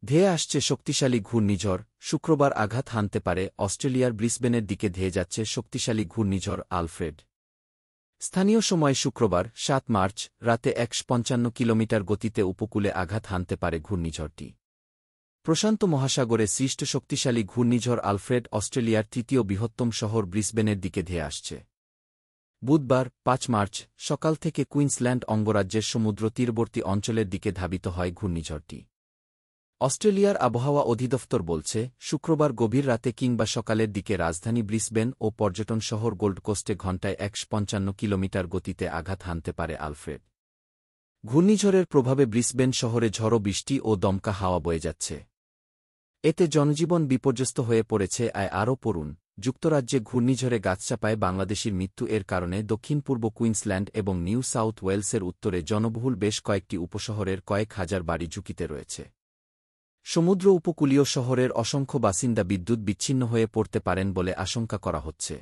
ধেয়ে আসছে শক্তিশালী ঘূর্ণিঝড়, শুক্রবার আঘাত হানতে পারে অস্ট্রেলিয়ার ব্রিসবেনের দিকে ধেয়ে যাচ্ছে শক্তিশালী ঘূর্ণিঝড় আলফ্রেড। স্থানীয় সময় শুক্রবার ৭ মার্চ রাতে ১৫৫ কিলোমিটার গতিতে উপকূলে আঘাত হানতে পারে ঘূর্ণিঝড়টি। প্রশান্ত মহাসাগরে সৃষ্ট শক্তিশালী ঘূর্ণিঝড় আলফ্রেড অস্ট্রেলিয়ার তৃতীয় বৃহত্তম শহর ব্রিসবেনের দিকে ধেয়ে আসছে। বুধবার ৫ মার্চ সকাল থেকে কুইন্সল্যান্ড অঙ্গরাজ্যের সমুদ্র তীরবর্তী অঞ্চলের দিকে ধাবিত হয় ঘূর্ণিঝড়টি। অস্ট্রেলিয়ার আবহাওয়া অধিদপ্তর বলছে, শুক্রবার গভীর রাতে কিংবা সকালের দিকে রাজধানী ব্রিসবেন ও পর্যটন শহর গোল্ড কোস্টে ঘণ্টায় ১৫৫ কিলোমিটার গতিতে আঘাত হানতে পারে আলফ্রেড। ঘূর্ণিঝড়ের প্রভাবে ব্রিসবেন শহরে ঝড়ো বৃষ্টি ও দমকা হাওয়া বয়ে যাচ্ছে। এতে জনজীবন বিপর্যস্ত হয়ে পড়েছে। আরও পড়ুন, যুক্তরাজ্যে ঘূর্ণিঝড়ে গাছচাপায় বাংলাদেশির মৃত্যু। এর কারণে দক্ষিণ পূর্ব কুইন্সল্যান্ড এবং নিউ সাউথ ওয়েলসের উত্তরে জনবহুল বেশ কয়েকটি উপশহরের কয়েক হাজার বাড়ি ঝুঁকিতে রয়েছে। সমুদ্র উপকূলীয় শহরের অসংখ্য বাসিন্দা বিদ্যুৎ বিচ্ছিন্ন হয়ে পড়তে পারেন বলে আশঙ্কা করা হচ্ছে।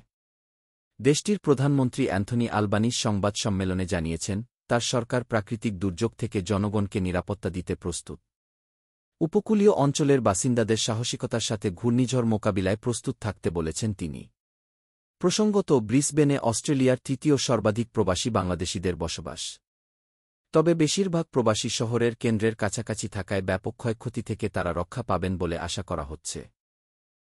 দেশটির প্রধানমন্ত্রী অ্যান্থনি আলবানিজ সংবাদ সম্মেলনে জানিয়েছেন, তার সরকার প্রাকৃতিক দুর্যোগ থেকে জনগণকে নিরাপত্তা দিতে প্রস্তুত। উপকূলীয় অঞ্চলের বাসিন্দাদের সাহসিকতার সাথে ঘূর্ণিঝড় মোকাবিলায় প্রস্তুত থাকতে বলেছেন তিনি। প্রসঙ্গত, ব্রিসবেনে অস্ট্রেলিয়ার তৃতীয় সর্বাধিক প্রবাসী বাংলাদেশিদের বসবাস। তবে বেশিরভাগ প্রবাসী শহরের কেন্দ্রের কাছাকাছি থাকায় ব্যাপক ক্ষয়ক্ষতি থেকে তারা রক্ষা পাবেন বলে আশা করা হচ্ছে।